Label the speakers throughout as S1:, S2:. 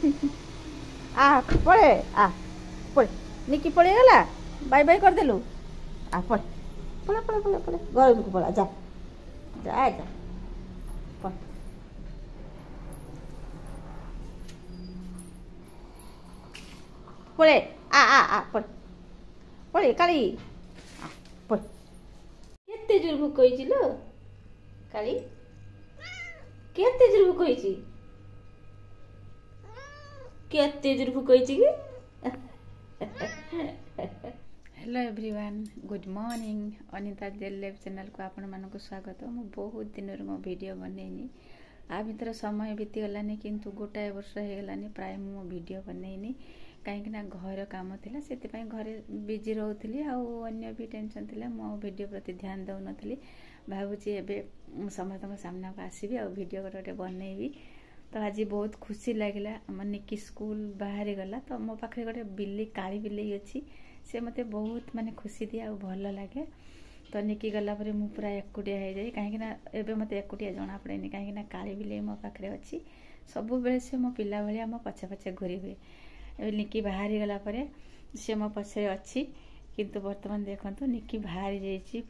S1: आ पड़े आ पड़े निकी पड़े गला बाय बाय कर देलु आ पड़े पड़ा पड़ा पड़ा पड़ा घर को पड़ा जा जा जा पड़ पड़े आ पड़े पड़े काली पड़े केते जोर भूक होइछि लो काली केते जोर भूक होइछि केते जोर भूक होइछि कि
S2: hello everyone good morning Anita daily life channel को आपण मानक स्वागत मु बहुत दिन मो वीडियो बनैनी आ भीतर समय बीती गलानी किंतु गोटाए वर्ष हो गलानी प्राय मो वीडियो बनैनी कहीं घर काम थिला सेति पई घरे बिजी रहउथली आ अन्य भी टेंशन थिला मो वीडियो प्रति ध्यान दउ नथली भाबुची एबे समय तम सामना को आसीबी आ वीडियो गोटे बनैबी तो आज बहुत खुशी लगिला हमर निकी स्कूल बाहर गला तो मो पाखे गोटे बिल्ली काली बिल्ली अछि से मते बहुत माने खुशी दिया आ भल लागे तो निकी गला परे मु पूरा एकुटिया हो जाए कहीं एबे मते एकुटिया जना पड़ेनी कहीं काली बिल्ली मो पाखे अछि सब बेले से मो पिला भलिया मो पछे पछे घुरी हुए एबे निकी बाहर गला परे से मो पछे अछि किंतु वर्तमान देखंतु निकी बाहर जाईची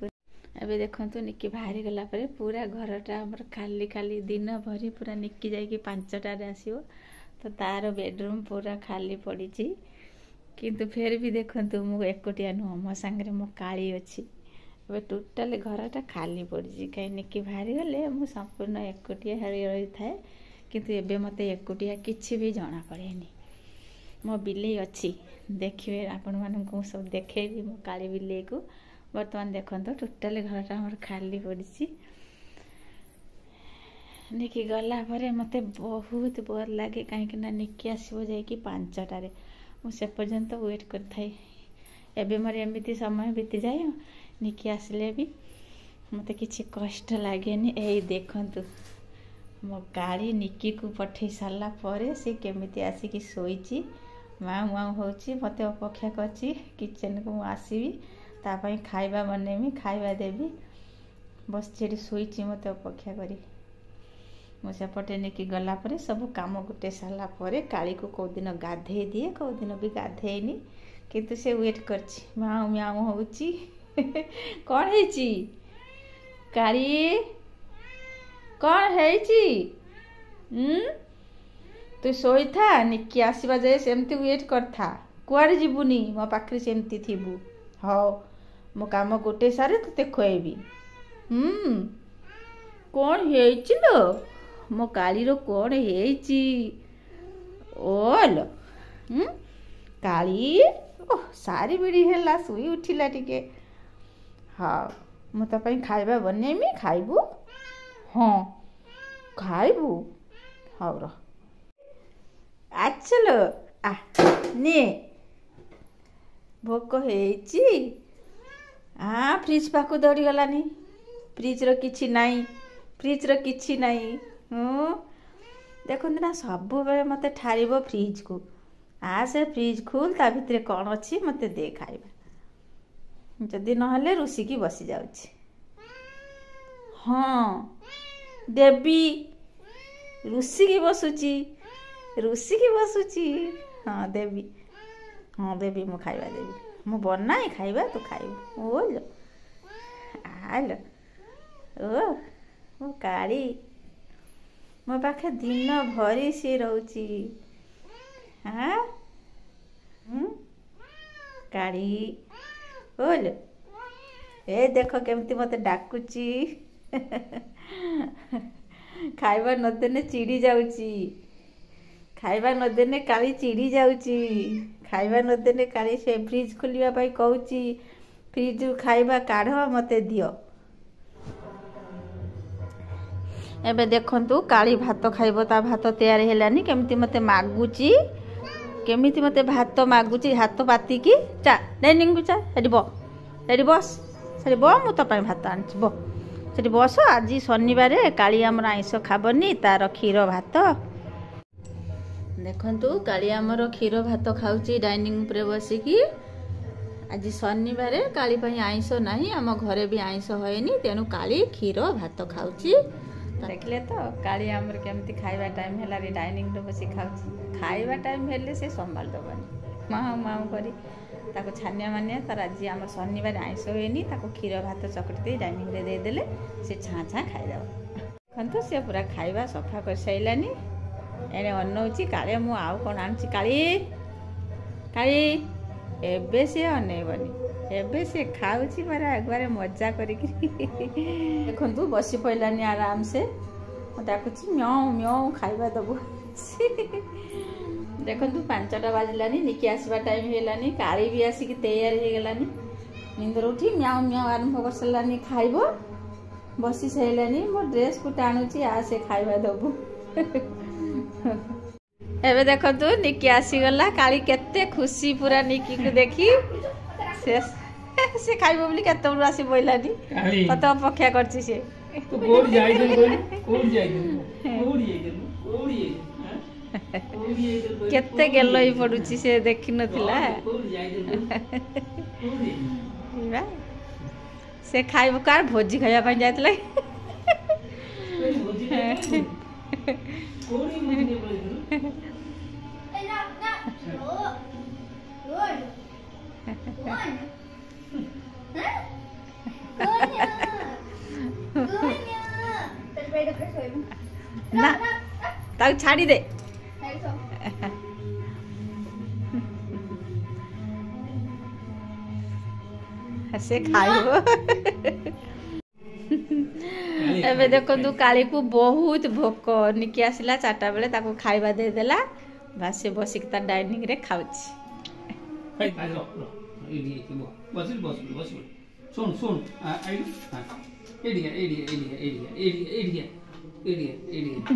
S2: एबे देखंतु निकी बाहर गला परे पूरा घरटा हमर खाली खाली दिन भरी पूरा निकी जाई कि 5टा रे आसीबो तो तार बेडरूम पूरा खाली पड़ी छी किंतु फिर भी देखंतु मु एकोटिया नु मो संगे मो काली अछि एबे टोटल घरटा खाली पड़ी छी कहीं निकी बाहर गले मु संपूर्ण एकोटिया हरी रही थाए किंतु एबे मते एकोटिया किछि भी जाना पड़ेनी मो बिल्ली अछि देखिए आपण मानन को सब देखेबी मो काली बिल्ली को वर्तमान देखंतो टोटल घरटा हमर खाली पड़ी छी निकी गला परे मते बहुत बोर लागे काहे कि ना निकी आसीबो जाय कि 5टा रे मु से पर्यंत वेट कर थाई एबे मरे एमिति समय बीती जाय निकी आसले भी मते किछि कष्ट लागेनी एई देखंतु मो गाड़ी निकी को पठे साला परे से केमिति आसी कि सोईची माँ माँ होची मते अपेक्षा करची किचन को मु आसीबी ता पई खाइबा बनेमी खाइबा देबी बस जेडी सोईची मते अपेक्षा करी मो सेपटे निकी गला परे सब काम गुटे साला परे काली को को दिन गाधे दिए को दिन भी गाधेनी किंतु से वेट करची माँ म्याऊ होची कोन हेची काली कोन हेची तू सोई था निकी आसीबा जाए सेमती वेट करथा कुआरे जीबुनी मो पाखरे सेमती थिबु हो मो काम गोटे सारे तते खोएबी कोन हेची लो मो काली रो कोन हेची ओल काली ओ सारी बिड़ी हेला सुई उठिला टिके हां मो त पई खाइबा बनेमी खाइबू हां खाइबू हां रो आचलो आ ने भोक हेची आ फ्रिज पाखु दौड़ी गलानी फ्रिज रो किछि नाही फ्रिज रो किछि नाही देखंत ना सब बेले मते ठारिबो फ्रिज को आ से फ्रिज खोल ता भितरे कोन अछि मते दे खाइबा जदी न हले रुसी की बसी जाउछि हां देबी रुसी की बसुची हाँ देवी मु खाइबा देवी मु बनाई खाइबा तू खाइबू ओलो आलो ओ मो काली मो पाखे दिन भरी सी रहउची हाँ काली ओलो ए देखो केमती मते डाकुची खाइबा नदेने चिड़ी जाउची खाइबा नदेने काली चिड़ी जाउची खाइबा नदेने काली से फ्रिज खोलिबा पाई कहउची फ्रिज खाइबा काढ़ मते दियो एबे देखंतु काली भात खाइबो ता भात तैयार हेलानी केमिति मते मागुची केमिति मते भात मागुची हाथ पाती की चा डाइनिंग को चा हेडी बस सेडी बो मु त पई भात आनछि बो सेडी बस आज शनिवार काली हमर आइंस खाबनी तार क्षीर भात देखंतु काली हमर क्षीर भात खाउची डाइनिंग ऊपर बसिकी आज शनिवार काली पई आइंस नाही हम घरे भी आइंस होएनी तेनु काली क्षीर भात खाउची देखले तो काली आमर केमती खाइबा टाइम है डाइनिंग रे बसी खाउची खाइबा टाइम हेले से संभाल दबनी माऊ माऊ करी ताको छानिया मानिया तार आज आम शनिवार आइंस हुएनी ताको क्षीर भात चकटी दे डाइनिंग रे दे देले से छाँ छाँ खाइदब देखु सी पूरा खाइबा सफा कर साइलानी एने अनौची काले मु आउ कौन आनुची काली काली एबे से अनेबनी एबे से खाऊची मारा अगुआरे मजा करिकी देखु बसी पड़लानी आराम से डाकुची म्याऊ म्याऊ खाइबा दबु देखु 5टा बाजिलानी निकी आसवा टाइम हेलानी काली भी आसिक तैयार हो गलानी निंदर उठी म्याऊ म्याऊ आरंभ कर सारानी खाइब बसी सारानी मो ड्रेस को टाणुची आ से खाइबा दबु एबे देखु निकी आसीगला काली केते खुशी पूरा निकी को देखी से खाइब बोली केते बड़ आसी बोइलानी कत अपेक्षा करछि से
S3: तो कोड जाई दे कोड जाई दे
S2: केते गेलो ही पडुछि से देखि नथिला से खाइब कार भोजी खाइबा पय जायतले
S3: कोडी मुझे बोल
S2: ना ताऊ छाड़ी दे से खाइब एबे देखो काली को बहुत भोक निकी आसिला 4टा बेले ताको खाइबा दे देला बस से बसिक ता डाइनिंग रे खाउची
S3: सुन सुन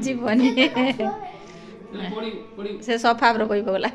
S2: जीवनी से सफा कोई बोला